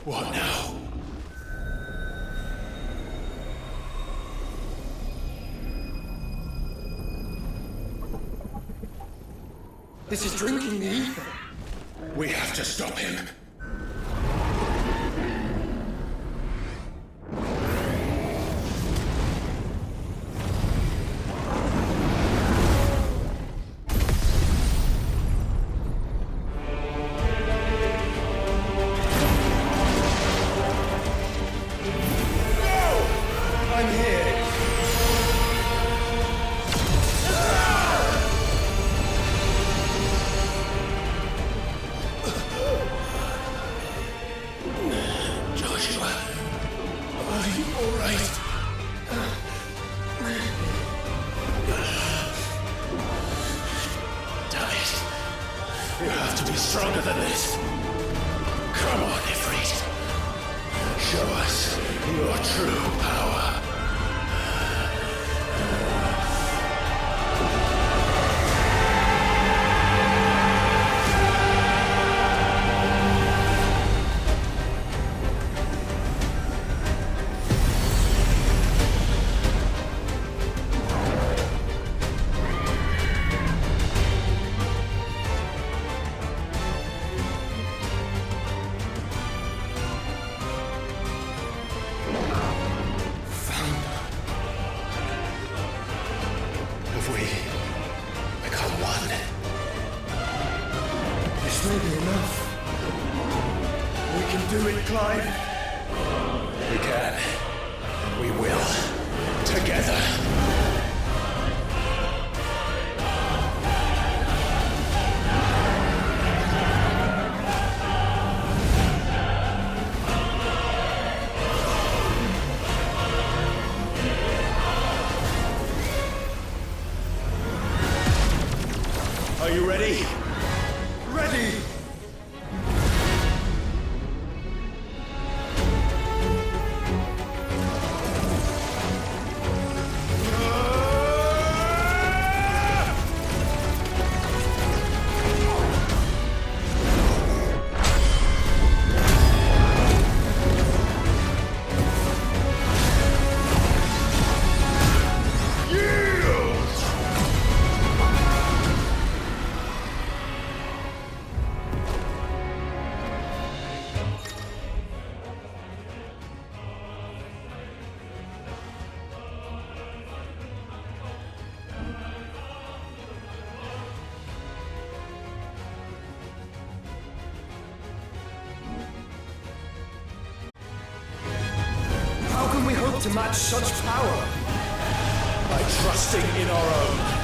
What now? This is drinking the ether. We have to stop him. You have to be stronger than this. Come on, Ifrit. Show us your true power. This may be enough. We can do it, Clive. We can. We will. Together. Are you ready? Ready! To match such power by trusting in our own.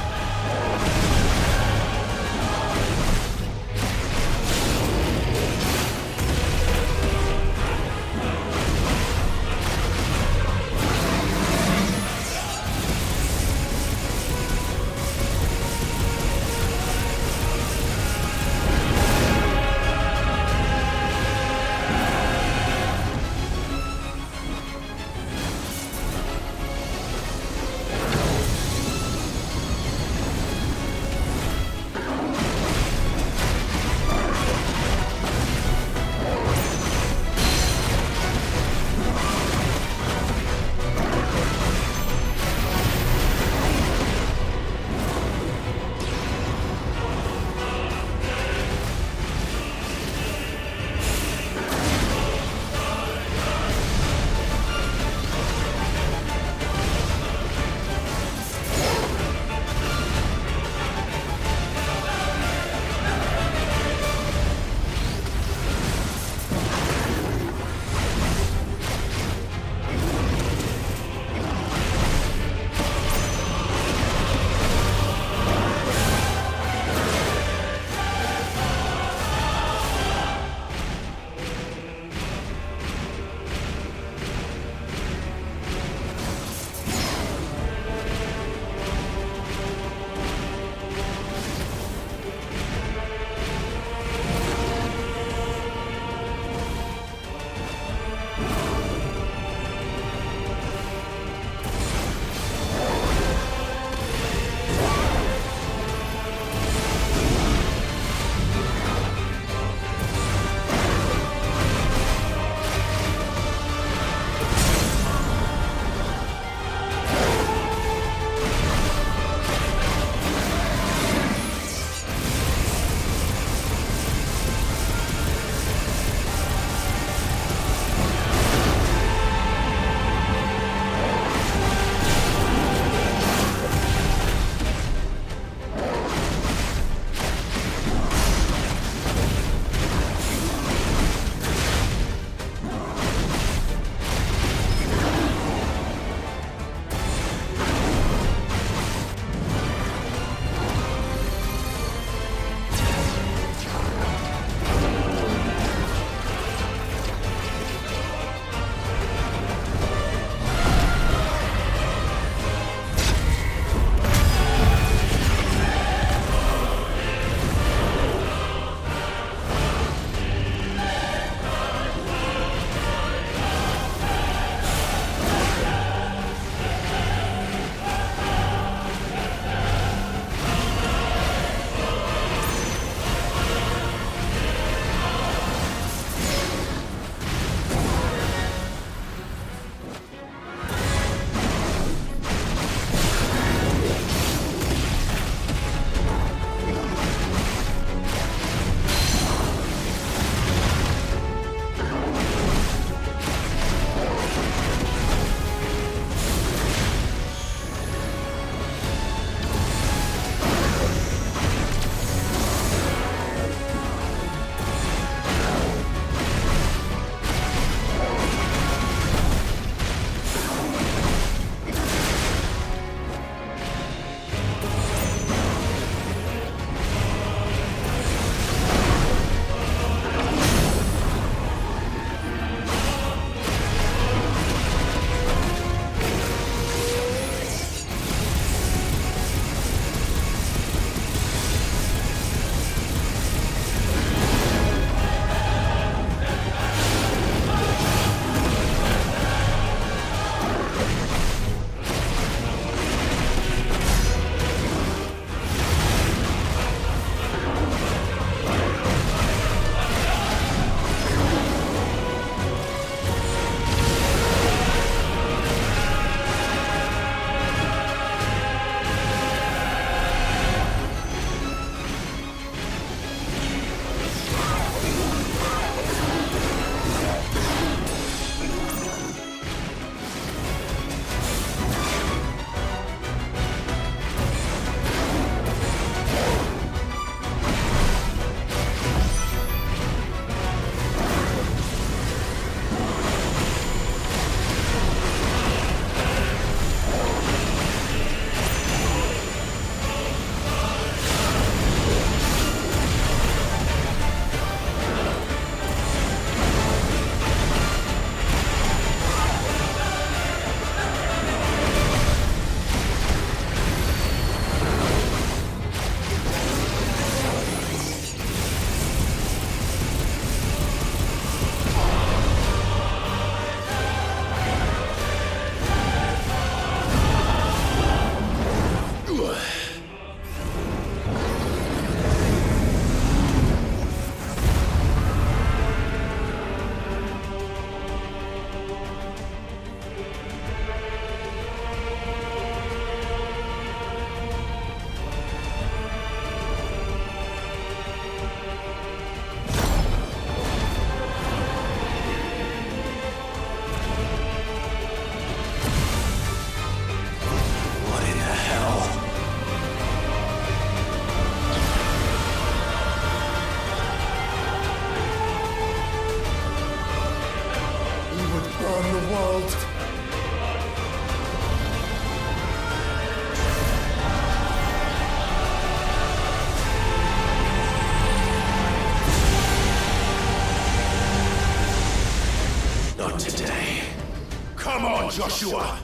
on, Joshua!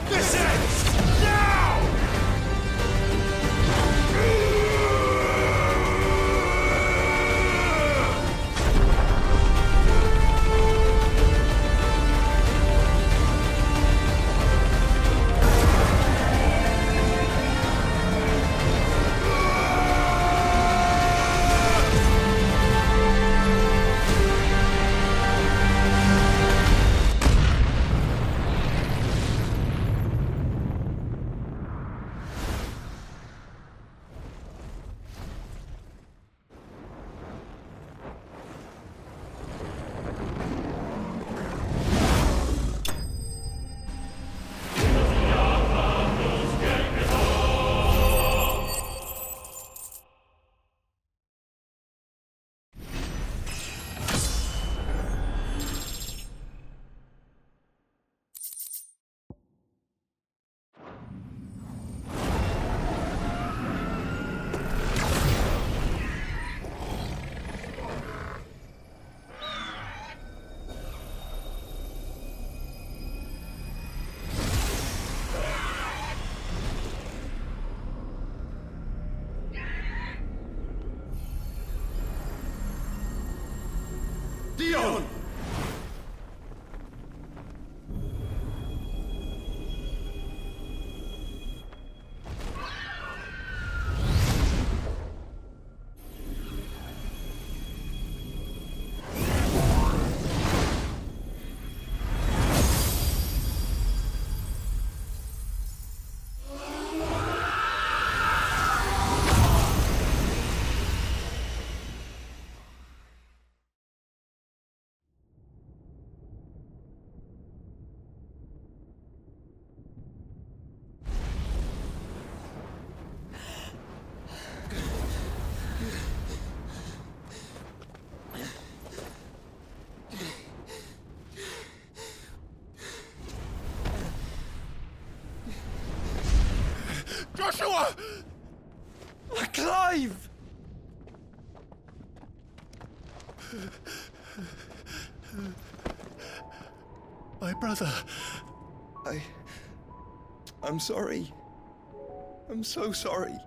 This ends now! Dion! Joshua! Clive! My brother. I'm sorry. I'm so sorry.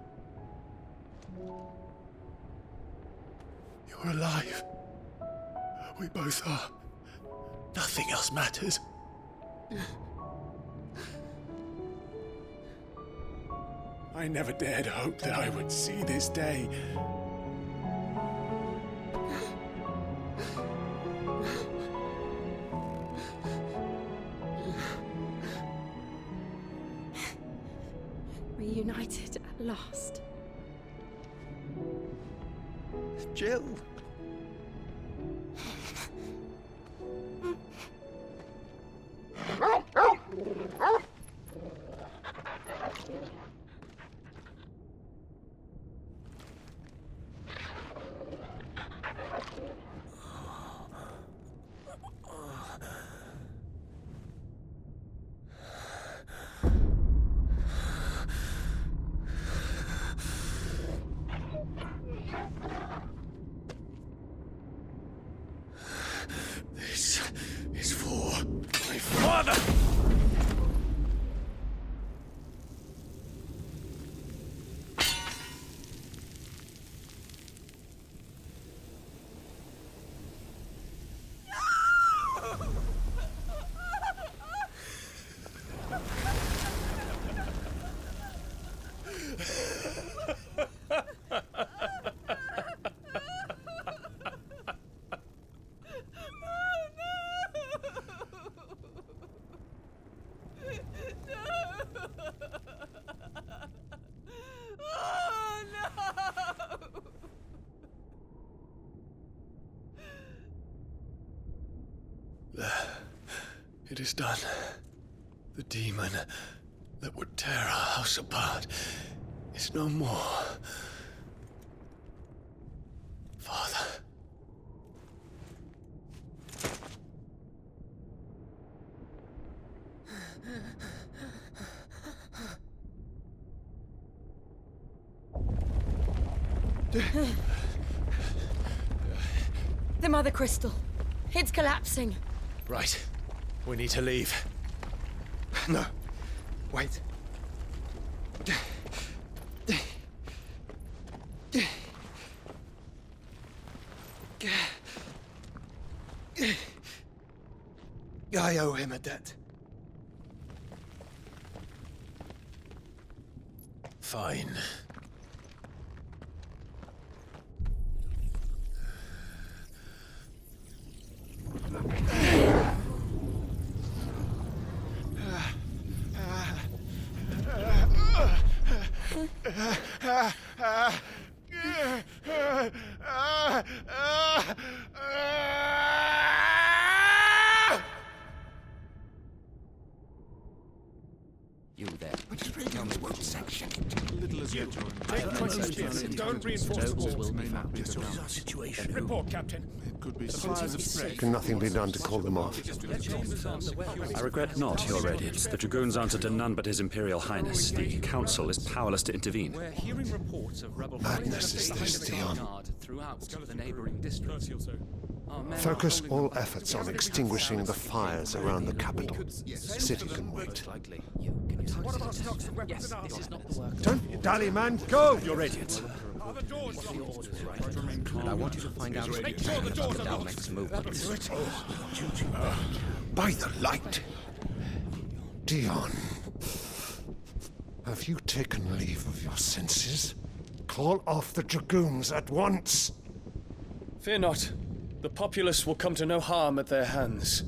You're alive. We both are. Nothing else matters. I never dared hope that I would see this day. Reunited at last. Jill. This is for my father! It is done. The demon that would tear our house apart is no more. Father. The Mother Crystal. It's collapsing. Right. We need to leave. No. Wait. I owe him a debt. Fine. You there. Tell me what section. Don't reinforce the Nobles walls. will be found. What is our situation? Report, Captain. Can nothing be done to call them off? I regret not, Your Radiance. The Dragoons answer to none but His Imperial Highness. The Council is powerless to intervene. We're hearing reports of rebel Madness is this, Dion. throughout the neighboring districts. Our men are Focus holding all the efforts on extinguishing the fires around the capital. City can wait. Yes, this is not the work. Don't dally, man. Go! Your Radiance. And I want you to find out if Dal makes a move. By the light! Dion. Have you taken leave of your senses? Call off the Dragoons at once! Fear not. The populace will come to no harm at their hands.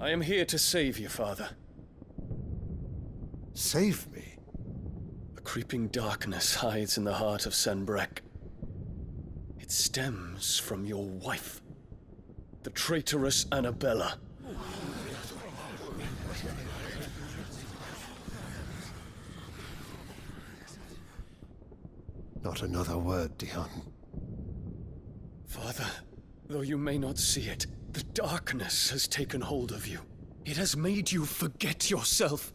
I am here to save you, Father. Save me? A creeping darkness hides in the heart of Sanbreque. It stems from your wife, the traitorous Annabella. Not another word, Dion. Father, though you may not see it, the darkness has taken hold of you. It has made you forget yourself.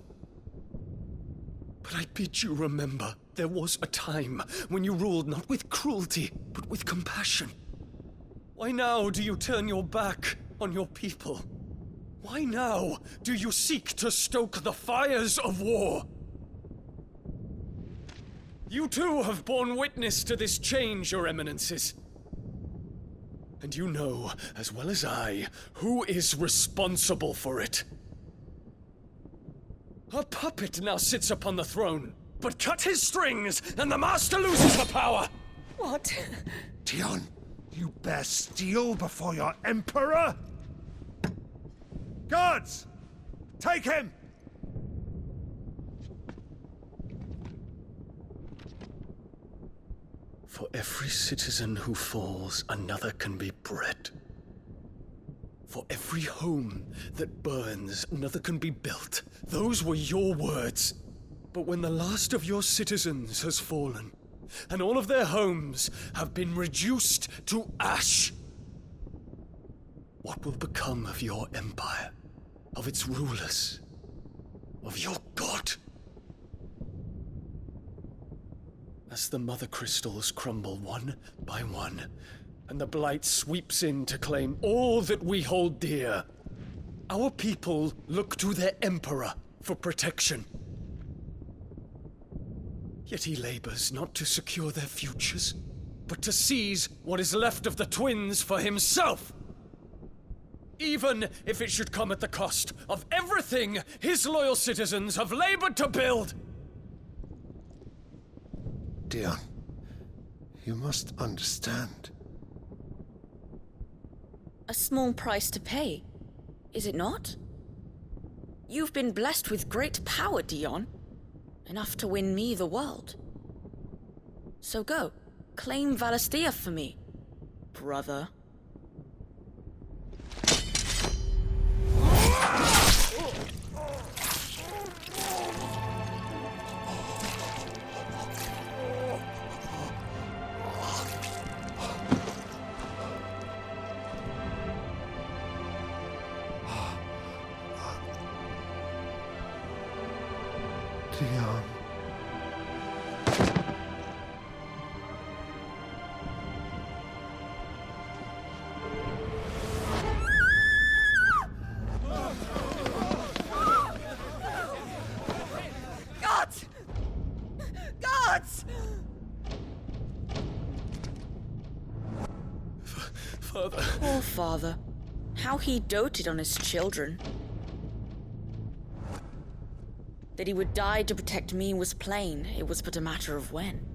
But I bid you remember, there was a time when you ruled not with cruelty, but with compassion. Why now do you turn your back on your people? Why now do you seek to stoke the fires of war? You too have borne witness to this change, Your Eminences. And you know, as well as I, who is responsible for it. A puppet now sits upon the throne, but cut his strings and the master loses the power! What? Dion, you bear steel before your Emperor? Guards! Take him! For every citizen who falls, another can be bred. For every home that burns, another can be built. Those were your words. But when the last of your citizens has fallen, and all of their homes have been reduced to ash, what will become of your empire, of its rulers, of your god? As the Mother Crystals crumble one by one, and the Blight sweeps in to claim all that we hold dear, our people look to their Emperor for protection. Yet he labors not to secure their futures, but to seize what is left of the twins for himself. Even if it should come at the cost of everything his loyal citizens have labored to build. Dion, you must understand. A small price to pay, is it not? You've been blessed with great power, Dion. Enough to win me the world. So go, claim Valisthea for me, brother. Dion. Gods! Gods! Father. Poor father. How he doted on his children. That he would die to protect me was plain. It was but a matter of when.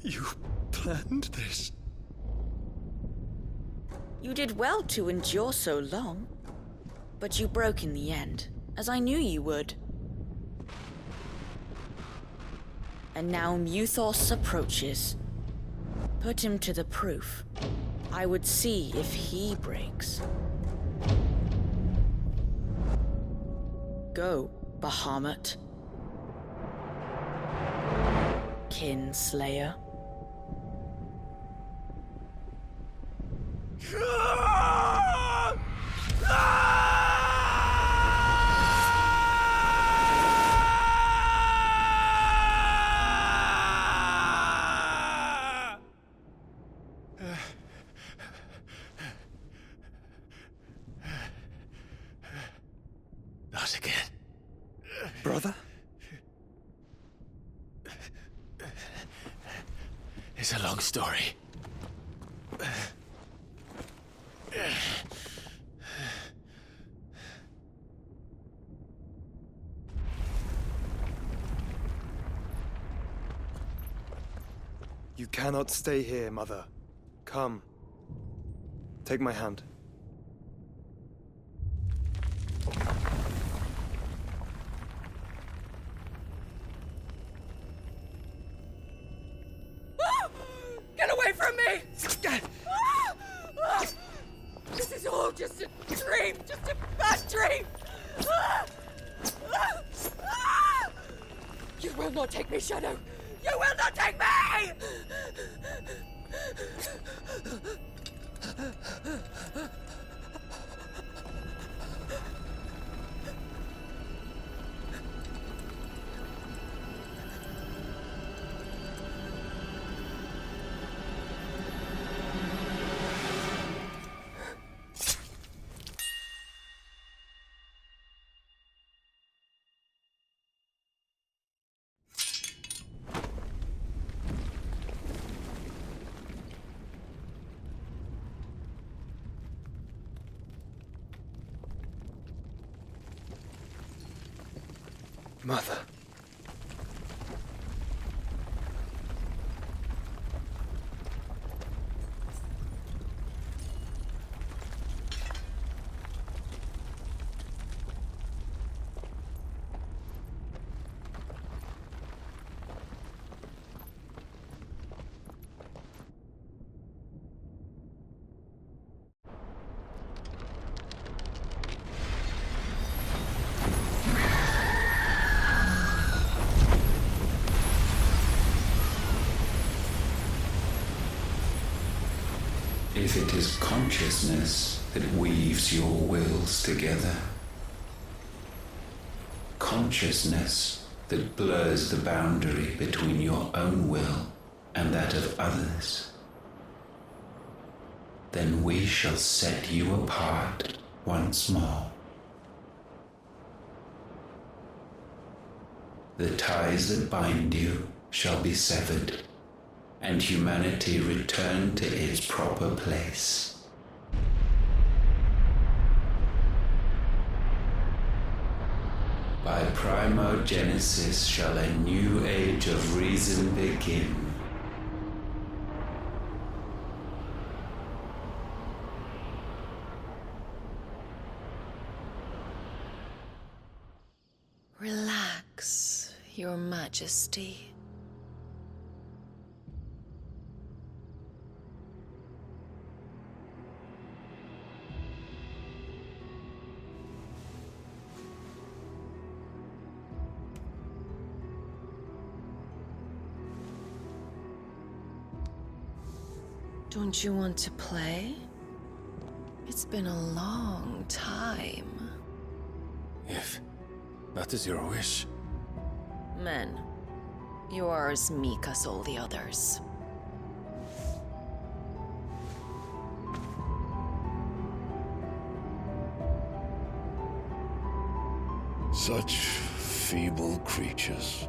You planned this? You did well to endure so long. But you broke in the end, as I knew you would. And now Muthos approaches. Put him to the proof. I would see if he breaks. Go, Bahamut. Kinslayer. Not again. Brother? It's a long story. You cannot stay here, Mother. Come. Take my hand. Get away from me! This is all just a dream, just a bad dream! You will not take me, Shadow! You will not take me! Mother. If it is consciousness that weaves your wills together, consciousness that blurs the boundary between your own will and that of others, then we shall set you apart once more. The ties that bind you shall be severed, and humanity return to its proper place. By primogenesis shall a new age of reason begin. Relax, Your Majesty. Don't you want to play? It's been a long time. If That is your wish. Men, you are as meek as all the others. Such feeble creatures.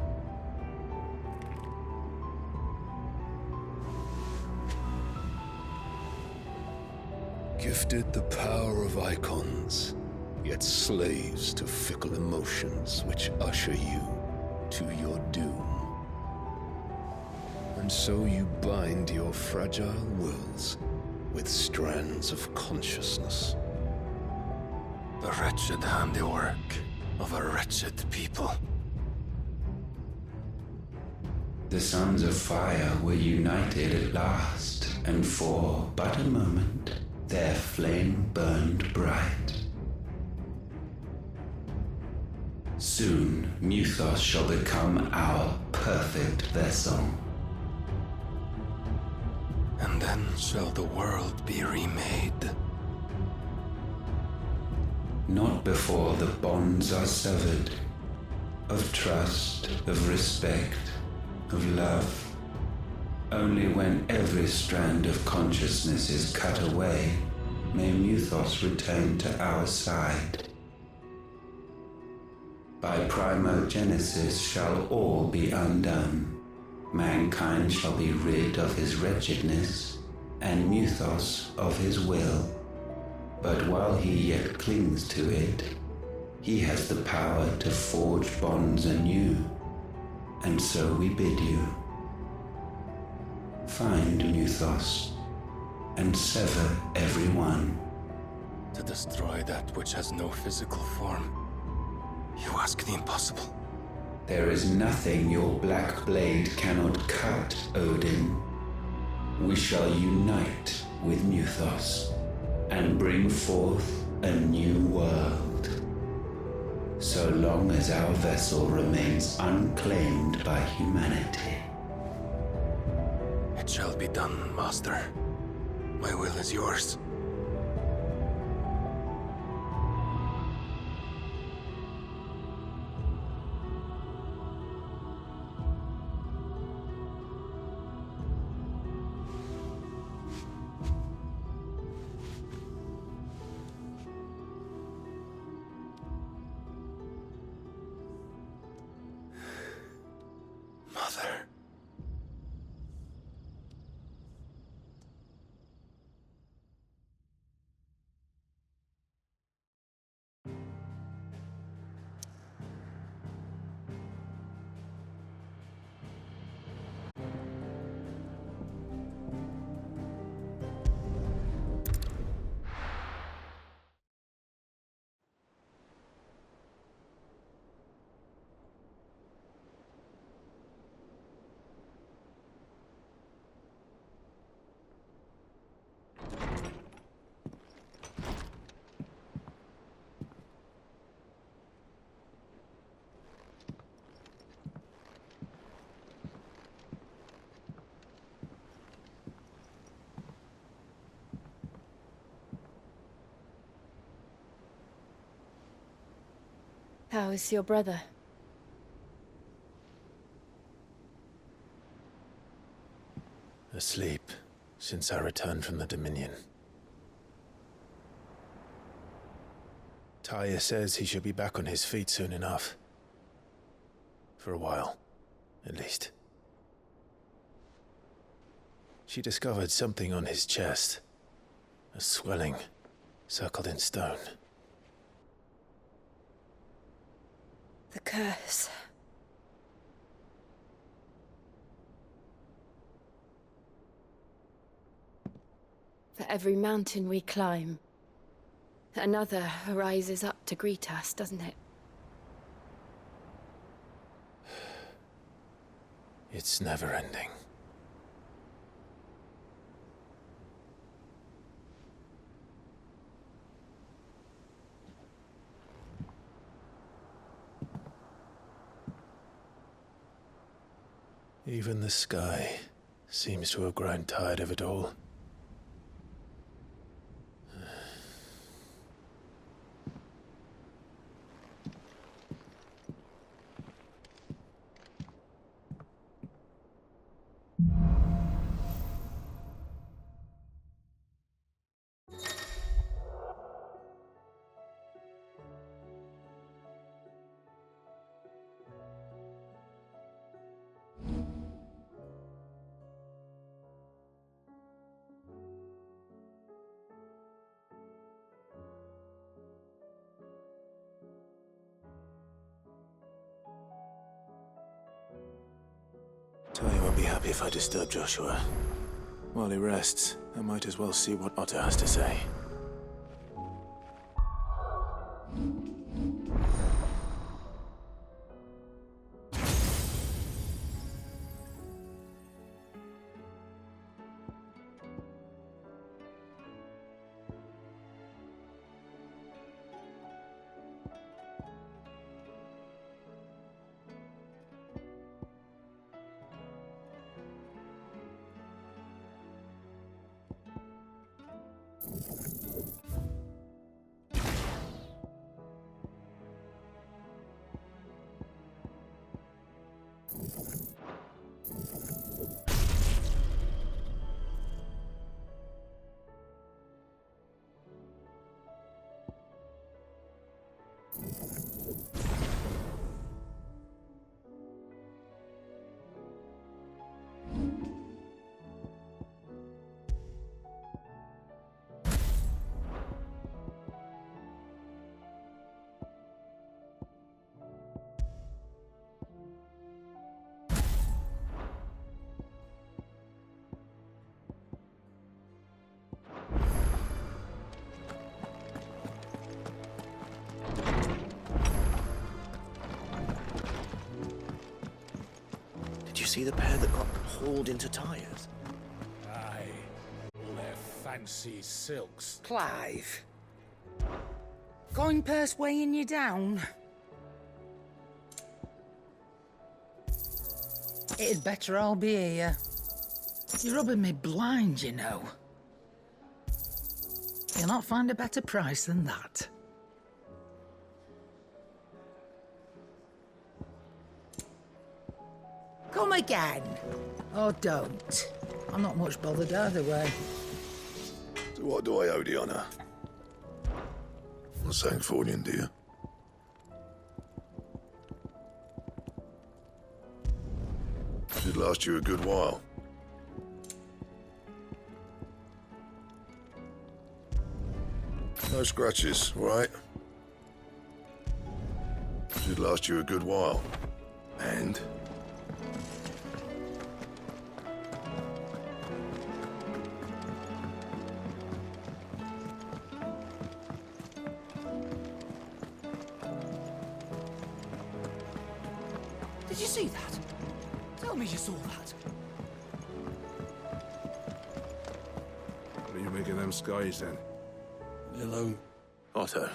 Gifted the power of icons, yet slaves to fickle emotions which usher you to your doom. And so you bind your fragile wills with strands of consciousness. The wretched handiwork of a wretched people. The sons of fire were united at last, and for but a moment their flame burned bright. Soon Muthos shall become our perfect vessel. And then shall the world be remade. Not before the bonds are severed, of trust, of respect, of love. Only when every strand of consciousness is cut away, may Muthos return to our side. By primogenesis shall all be undone. Mankind shall be rid of his wretchedness, and Muthos of his will. But while he yet clings to it, he has the power to forge bonds anew. And so we bid you, find Muthos, and sever every one. To destroy that which has no physical form. You ask the impossible. There is nothing your black blade cannot cut, Odin. We shall unite with Muthos, and bring forth a new world. So long as our vessel remains unclaimed by humanity. It shall be done, Master. My will is yours. Mother. How is your brother? Asleep, since I returned from the Dominion. Taya says he should be back on his feet soon enough. For a while, at least. She discovered something on his chest. A swelling, circled in stone. The curse. For every mountain we climb, another rises up to greet us, doesn't it? It's never ending. Even the sky seems to have grown tired of it all. happy if I disturb Joshua. While he rests, I might as well see what Otto has to say. Did you see the pair that got hauled into tires? Aye. All their fancy silks. Clive. Coin purse weighing you down? It'd better all be here. You're rubbing me blind, you know. You'll not find a better price than that. Come again. Or don't. I'm not much bothered either way. So what do I owe the honour? Not saying for you, do you? Should last you a good while. No scratches, all right? Should last you a good while. And? Did you see that? Tell me you saw that. What are you making them skies then? Hello. Otto,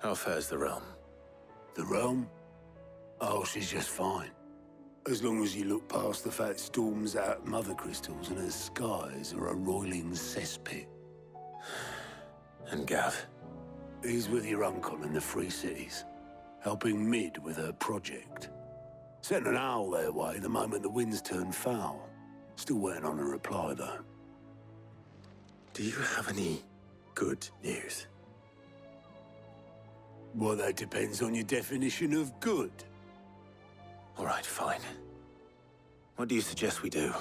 how fares the realm? The realm? Oh, she's just fine. As long as you look past the fat storms out mother crystals and her skies are a roiling cesspit. And Gav? He's with your uncle in the Free Cities, helping Mid with her project. Sent an owl their way the moment the winds turned foul. Still waiting on a reply, though. Do you have any good news? Well, that depends on your definition of good. All right, fine. What do you suggest we do?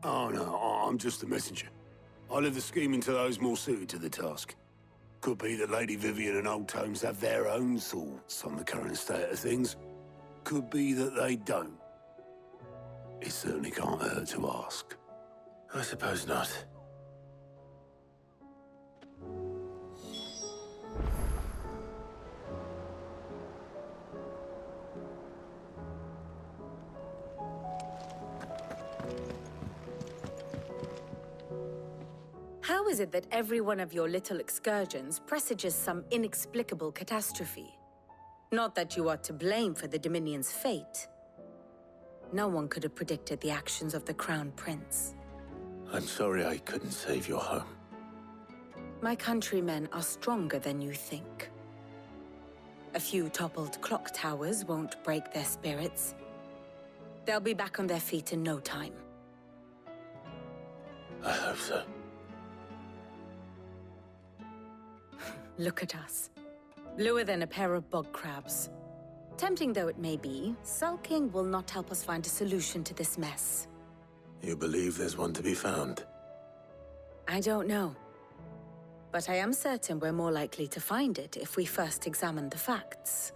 Oh, no, I'm just a messenger. I'll leave the scheming to those more suited to the task. Could be that Lady Vivian and Old Tomes have their own thoughts on the current state of things. Could be that they don't. It certainly can't hurt to ask. I suppose not. How is it that every one of your little excursions presages some inexplicable catastrophe? Not that you are to blame for the Dominion's fate. No one could have predicted the actions of the Crown Prince. I'm sorry I couldn't save your home. My countrymen are stronger than you think. A few toppled clock towers won't break their spirits. They'll be back on their feet in no time. I hope so. Look at us. Bluer than a pair of bog crabs. Tempting though it may be, sulking will not help us find a solution to this mess. You believe there's one to be found? I don't know. But I am certain we're more likely to find it if we first examine the facts.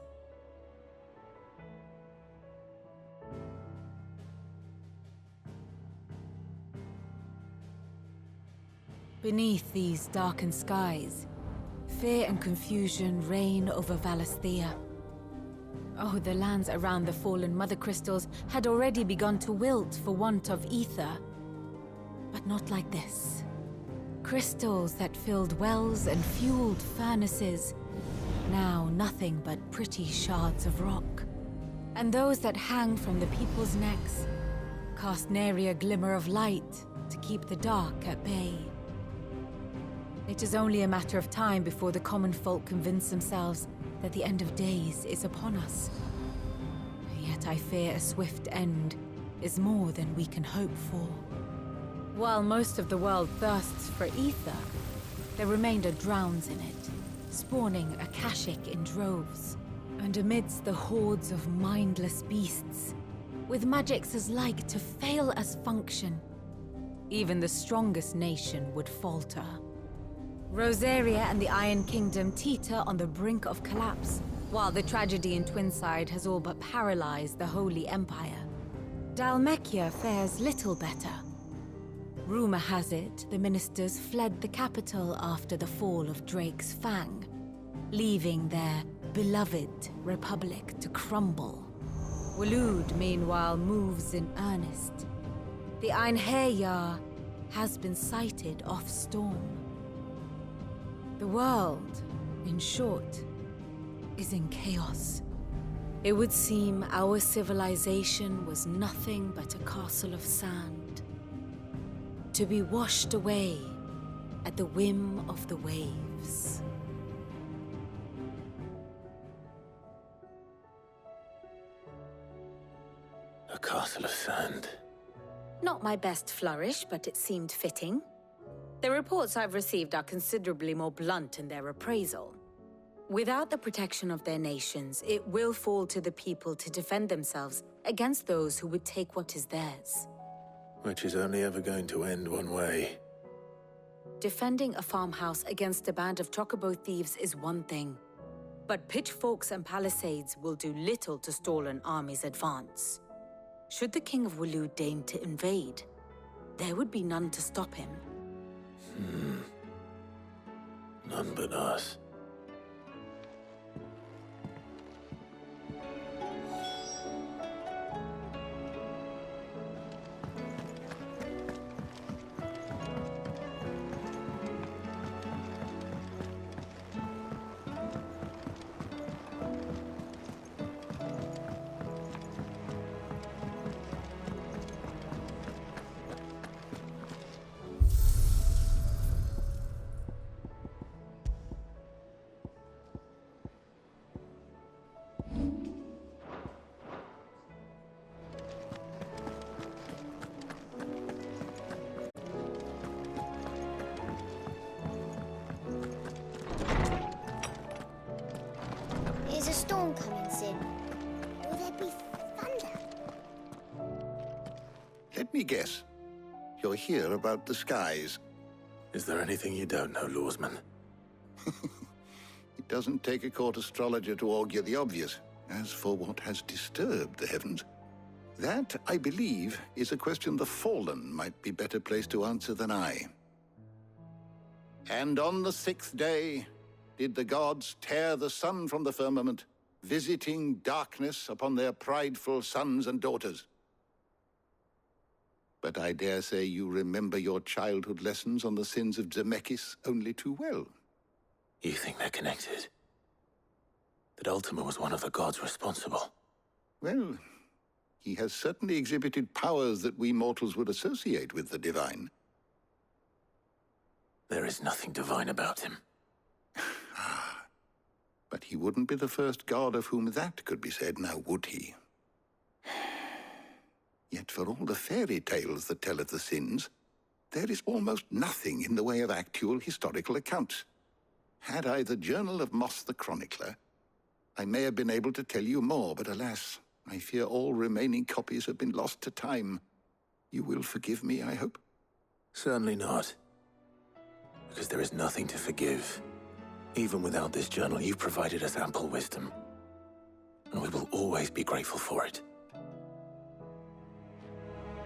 Beneath these darkened skies, fear and confusion reign over Valisthea. Oh, the lands around the fallen Mother Crystals had already begun to wilt for want of ether. But not like this. Crystals that filled wells and fueled furnaces, now nothing but pretty shards of rock. And those that hang from the people's necks cast nary a glimmer of light to keep the dark at bay. It is only a matter of time before the common folk convince themselves that the end of days is upon us. Yet I fear a swift end is more than we can hope for. While most of the world thirsts for ether, the remainder drowns in it, spawning Akashic in droves. And amidst the hordes of mindless beasts, with magics as like to fail as function, even the strongest nation would falter. Rosaria and the Iron Kingdom teeter on the brink of collapse, while the tragedy in Twinside has all but paralyzed the Holy Empire. Dhalmekia fares little better. Rumor has it the ministers fled the capital after the fall of Drake's Fang, leaving their beloved republic to crumble. Waloed, meanwhile, moves in earnest. The Einherjar has been sighted off-storm. The world, in short, is in chaos. It would seem our civilization was nothing but a castle of sand, to be washed away at the whim of the waves. A castle of sand. Not my best flourish, but it seemed fitting. The reports I've received are considerably more blunt in their appraisal. Without the protection of their nations, it will fall to the people to defend themselves against those who would take what is theirs. Which is only ever going to end one way. Defending a farmhouse against a band of chocobo thieves is one thing, but pitchforks and palisades will do little to stall an army's advance. Should the King of Waloed deign to invade, there would be none to stop him. None but us. Is a storm coming soon? Will there be thunder? Let me guess. You're here about the skies. Is there anything you don't know, Lawsman? It doesn't take a court astrologer to augur the obvious. As for what has disturbed the heavens, that, I believe, is a question the Fallen might be better placed to answer than I. And on the sixth day did the gods tear the sun from the firmament, visiting darkness upon their prideful sons and daughters. But I dare say you remember your childhood lessons on the sins of Zemeckis only too well. You think they're connected? That Ultima was one of the gods responsible? Well, he has certainly exhibited powers that we mortals would associate with the divine. There is nothing divine about him. But he wouldn't be the first god of whom that could be said, now would he? Yet for all the fairy tales that tell of the sins, there is almost nothing in the way of actual historical accounts. Had I the Journal of Moss the Chronicler, I may have been able to tell you more, but alas, I fear all remaining copies have been lost to time. You will forgive me, I hope? Certainly not. Because there is nothing to forgive. Even without this journal, you've provided us ample wisdom. And we will always be grateful for it.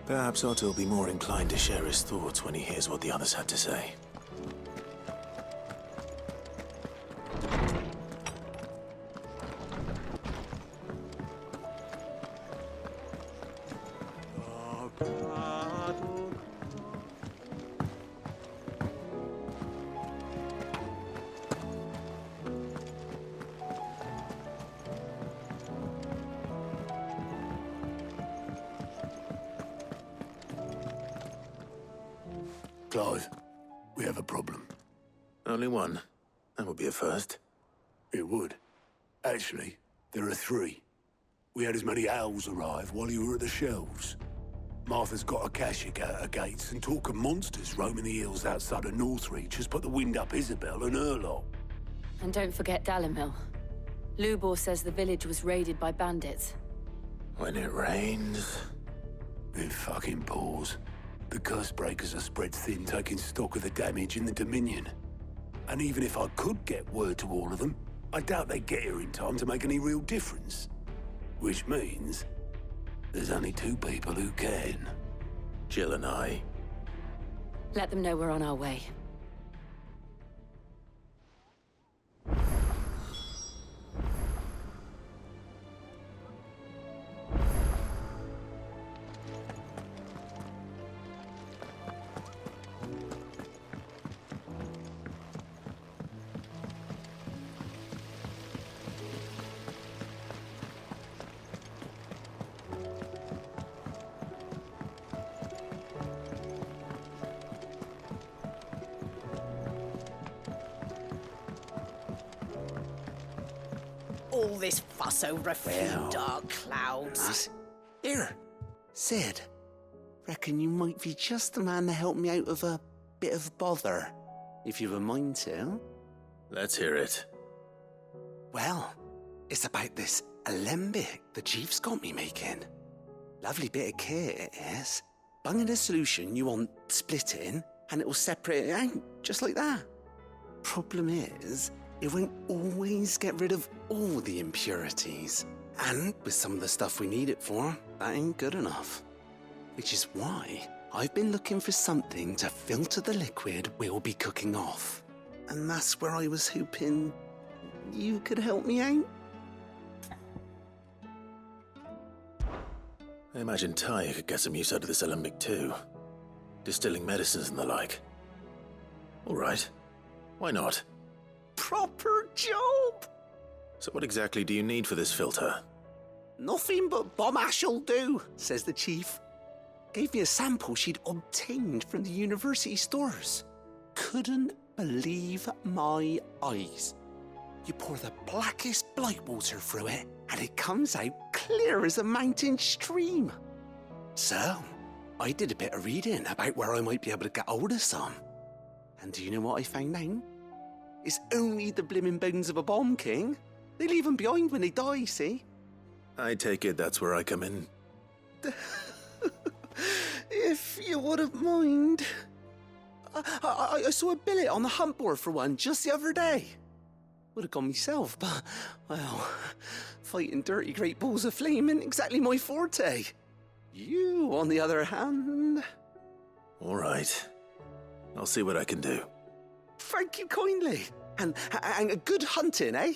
Perhaps Otto will be more inclined to share his thoughts when he hears what the others had to say. Clive, we have a problem. Only one? That would be a first. It would. Actually, there are three. We had as many owls arrive while you were at the shelves. Martha's got a Akashic out her gates, and talk of monsters roaming the hills outside of Northreach has put the wind up Isabel and her lot. And don't forget Dalimil. Lubor says the village was raided by bandits. When it rains... It fucking pours. The curse breakers are spread thin, taking stock of the damage in the Dominion. And even if I could get word to all of them, I doubt they'd get here in time to make any real difference. Which means there's only two people who can. Jill and I. Let them know we're on our way. All this fuss over a few dark clouds. Here, Sid. Reckon you might be just the man to help me out of a bit of bother, if you've a mind to. Let's hear it. Well, it's about this alembic the chief's got me making. Lovely bit of kit it is. Bunging a solution you want splitting, and it will separate it out, just like that. Problem is, it won't always get rid of all the impurities. And with some of the stuff we need it for, that ain't good enough. Which is why I've been looking for something to filter the liquid we'll be cooking off. And that's where I was hoping you could help me out. I imagine Ty could get some use out of this alembic too. Distilling medicines and the like. All right. Why not? Proper job! So what exactly do you need for this filter? Nothing but bomb ash'll do, says the chief. Gave me a sample she'd obtained from the university stores. Couldn't believe my eyes. You pour the blackest blight water through it, and it comes out clear as a mountain stream. So, I did a bit of reading about where I might be able to get hold of some. And do you know what I found out? It's only the blimmin' bones of a bomb king. They leave them behind when they die, see? I take it that's where I come in. If you wouldn't mind. I saw a billet on the hunt board for one just the other day. Would have gone myself, but, well, fighting dirty great balls of flame ain't exactly my forte. You, on the other hand... All right. I'll see what I can do. Thank you kindly. And good hunting, eh?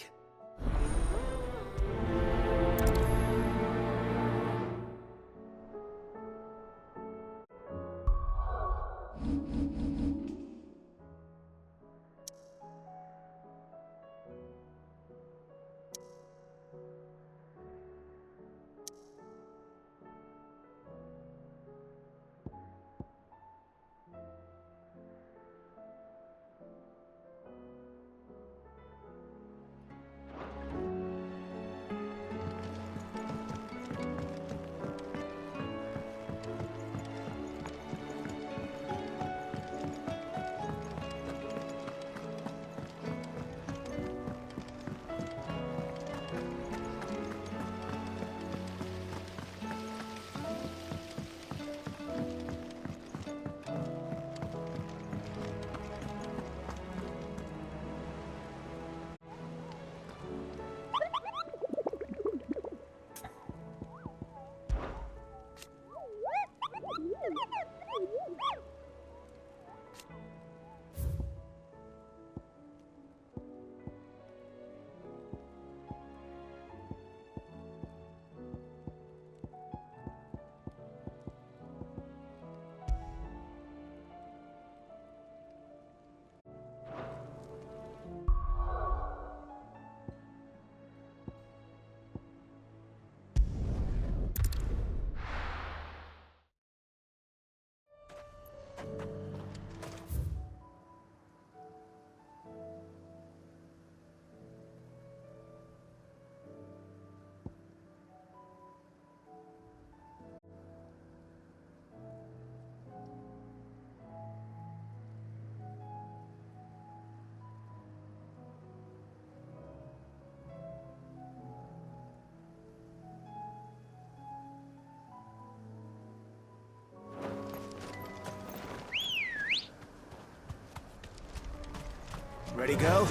Ready, go?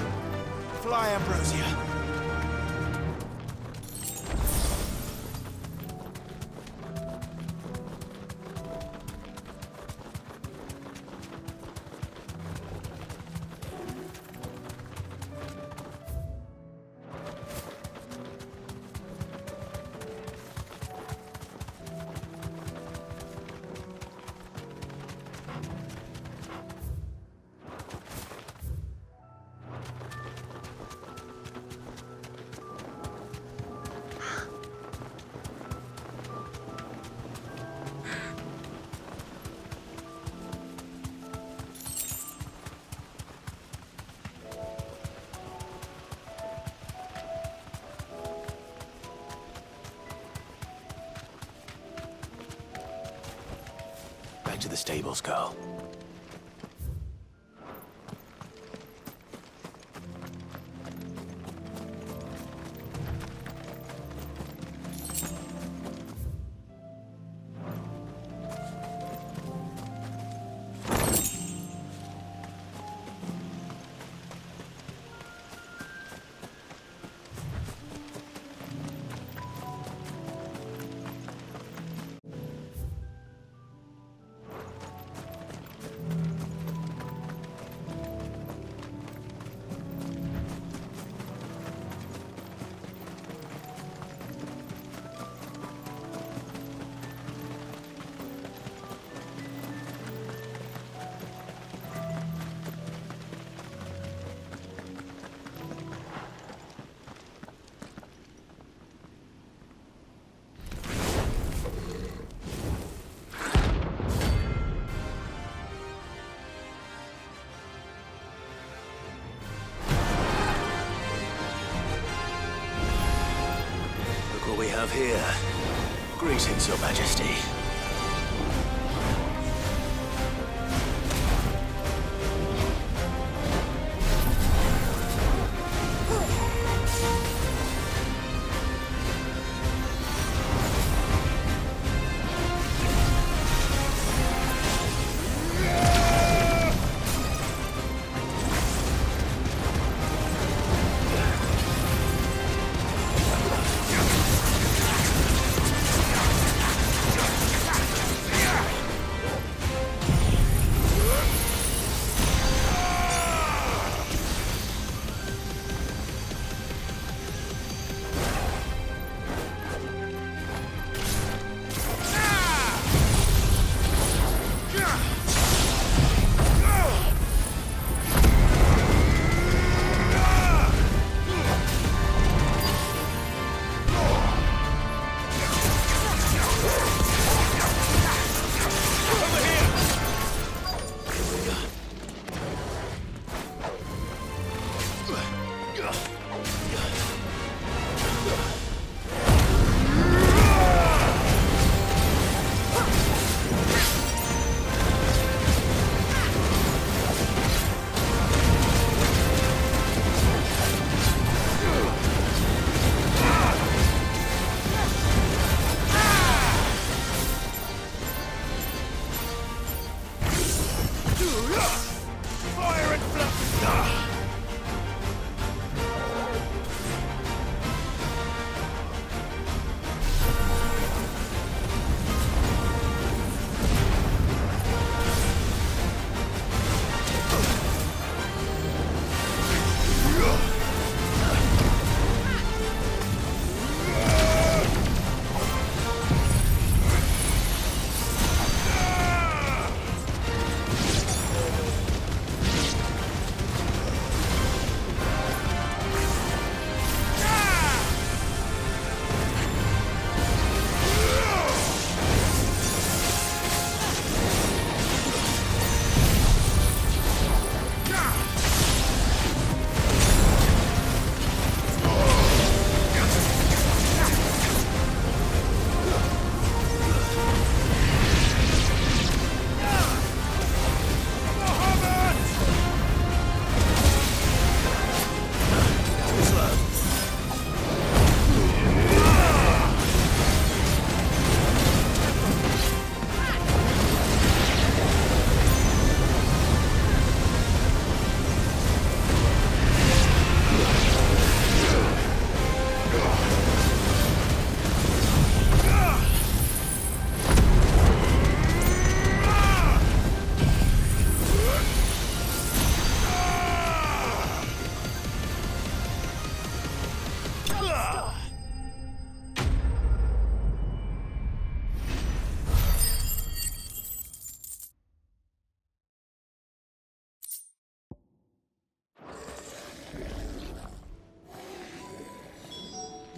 Fly, Ambrosia. Back to the stables, Carl. What we have here. Greetings, Your Majesty.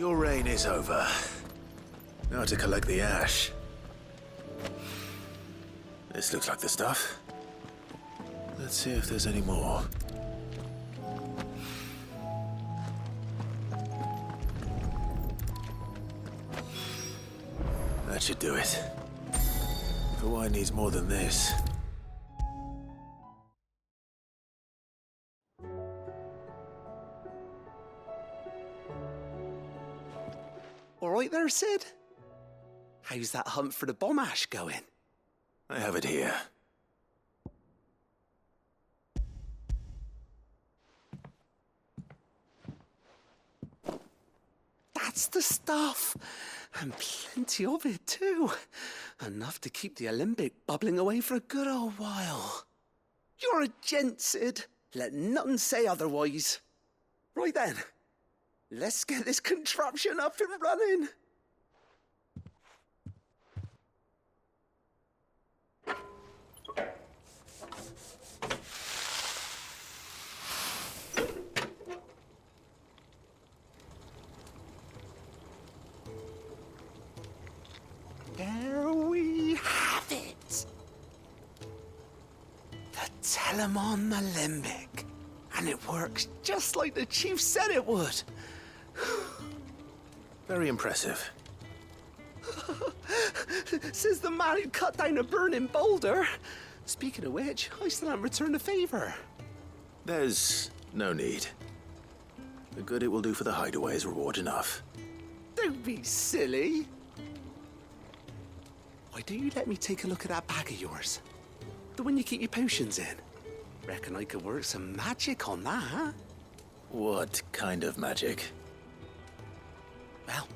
Your reign is over. Now to collect the ash. This looks like the stuff. Let's see if there's any more. That should do it. The wine needs more than this. All right there, Sid? How's that hunt for the bomb ash going? I have it here. That's the stuff. And plenty of it, too. Enough to keep the alembic bubbling away for a good old while. You're a gent, Sid. Let nothing say otherwise. Right then, let's get this contraption up and running. There we have it. The Telemon Alembic. And it works just like the chief said it would. Very impressive. Says the man who cut down a burning boulder. Speaking of which, I still haven't returned the favor. There's no need. The good it will do for the hideaway is reward enough. Don't be silly. Why don't you let me take a look at that bag of yours? The one you keep your potions in. Reckon I could work some magic on that. What kind of magic? Well,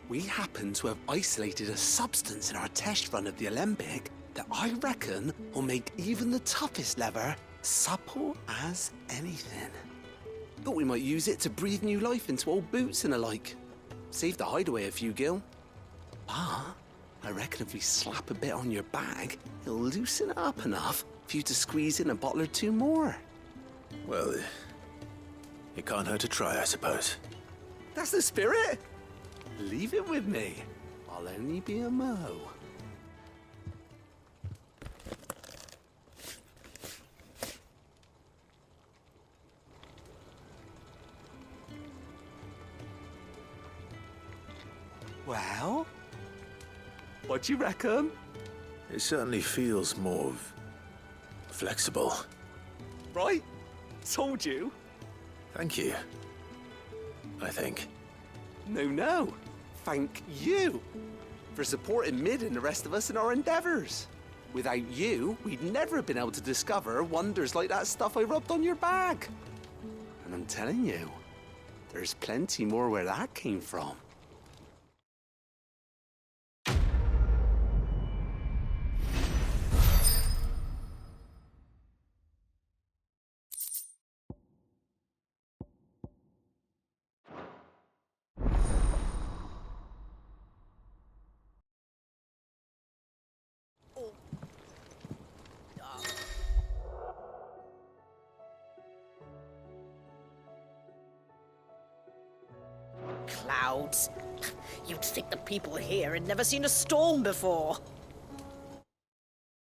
we happen to have isolated a substance in our test run of the alembic that I reckon will make even the toughest lever supple as anything. Thought we might use it to breathe new life into old boots and the like. Save the hideaway a few gil. But I reckon if we slap a bit on your bag, it'll loosen it up enough for you to squeeze in a bottle or two more. Well, it can't hurt to try, I suppose. That's the spirit. Leave it with me. I'll only be a mo. Well, what do you reckon? It certainly feels more flexible. Right? Told you. Thank you. I think. No. Thank you for supporting Mid and the rest of us in our endeavors. Without you, we'd never have been able to discover wonders like that stuff I rubbed on your bag. And I'm telling you, there's plenty more where that came from. Clouds. You'd think the people here had never seen a storm before.